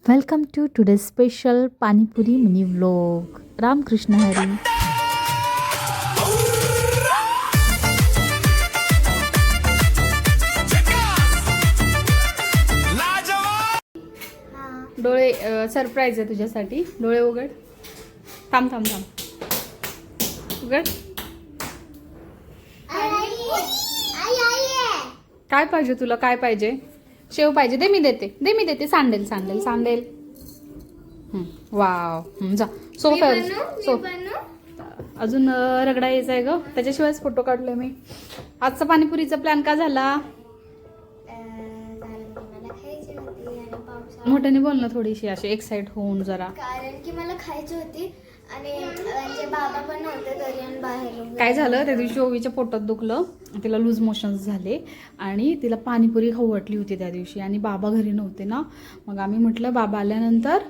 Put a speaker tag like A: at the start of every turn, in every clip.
A: Welcome to today special panipuri mini vlog. Ramkrishna Hari.
B: डोळे surprise आहे तुझ्यासाठी. डोळे उघड. थांब थांब थांब. उघड. काय पाहिजे तुला? काय पाहिजे? शेव पाहिजे? दे मी देते. सांडेल सांडेल सांडेल. वाव. जा सोफ्यावर. अजून रगडा यायचा आहे ग, त्याच्याशिवायच फोटो काढले मी. आजचा पाणीपुरीचा प्लॅन का झाला? मोठ्याने बोल ना, थोडीशी अशी एक्साइट होऊन जरा.
C: कारण की मला खायची होती आणि म्हणजे बाबा पण नव्हते घरी आणि बाहेर.
B: काय झालं त्या दिवशी ओवीच्या पोटात दुखलं, तिला लूज मोशन्स झाले आणि तिला पाणीपुरी खाऊ वाटली होती त्या दिवशी आणि बाबा घरी नव्हते ना. मग आम्ही म्हटलं बाबा आल्यानंतर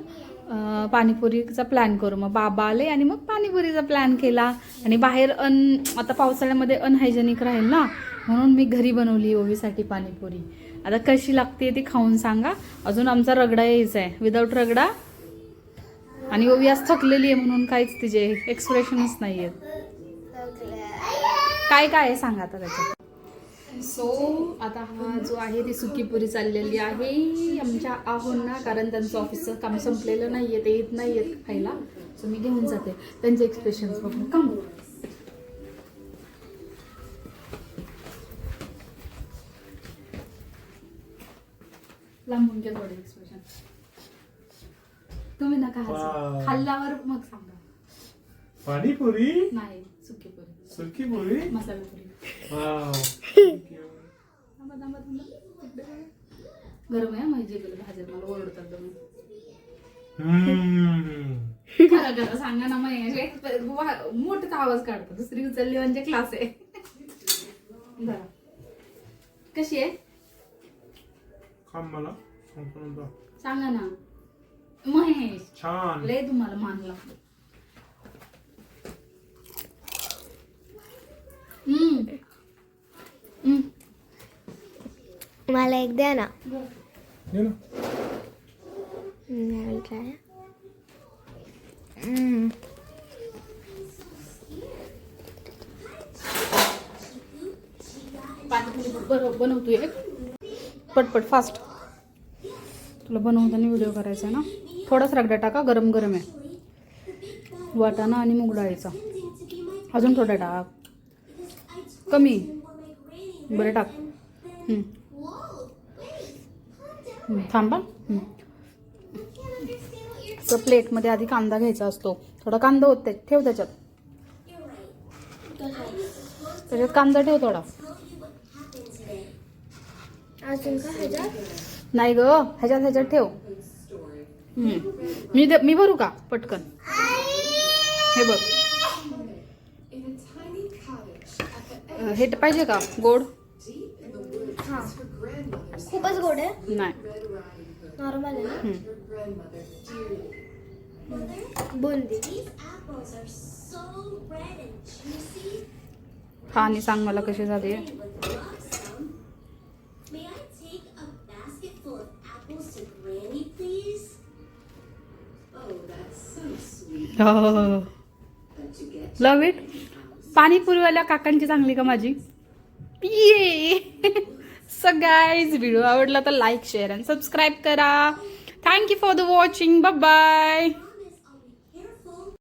B: पाणीपुरीचा प्लॅन करू. मग बाबा आले आणि मग पाणीपुरीचा प्लॅन केला. आणि बाहेर आता पावसाळ्यामध्ये अनहायजेनिक राहील ना, म्हणून मी घरी बनवली ओवीसाठी पाणीपुरी. आता कशी लागते ती खाऊन सांगा. अजून आमचा रगडा यायचा आहे. विदाऊट रगडा. आणि ओवी आज थकलेली आहे म्हणून काहीच तिचे एक्सप्रेशनच नाही आहेत. काय काय आहे सांगा आता त्याच्यात. सो आता हा जो आहे ती सुकी पुरी चाललेली आहे आमच्या आहोंना, कारण त्यांचं ऑफिसचं काम संपलेलं नाही आहे, ते येत नाही आहेत खायला. सो मी घेऊन जाते त्यांचे एक्सप्रेशन्स बघून. कम लांबून घे थोडे एक्सप्रेशन. तुम्ही नका हसू. खाल्ल्यावर मग सांगा.
D: पाणीपुरी
B: नाही, सुकी पुरी.
D: सुकी पुरी
B: मसाला पुरी. गरम आहे माझी भाज्या मला ओरडतात तुम्ही. खरं सांगा ना. मग मोठा आवाज काढतो. दुसरी उचलली म्हणजे क्लास आहे. बरं कशी आहे
D: मला
B: सांगा ना महेश.
D: छान.
B: लय तुम्हाला मान लागतो.
C: मला एक द्या ना.
B: बरोबर बनवतोय पटपट फास्ट. तुला बनवताना व्हिडिओ करायचा आहे ना. थोडाच रगडा टाका, गरम गरम आहे. वाटाणा आणि मूग डाळीचा. अजून थोडा टाक. कमी. बरं टाक. थांबा. असं प्लेटमध्ये आधी कांदा घ्यायचा असतो. थोडा कांदा होत ठेव त्याच्यात. कांदा ठेव थोडा.
C: अजून का ह्याच्यात?
B: नाही ग, ह्याच्यात ठेव. मी भरू का पटकन? हे बघ. हे पाहिजे का गोड?
C: हा, खूपच गोड आहे.
B: नाही,
C: नॉर्मल आहे ना. बुंदी.
B: हा, आणि सांग मला कशी झाली. लव इट. पाणीपुरीवाल्या काकांची चांगली का माझी? सो गाईज, व्हिडिओ आवडला तर लाईक, शेअर आणि सबस्क्राईब करा. Thank you for the watching. Bye bye.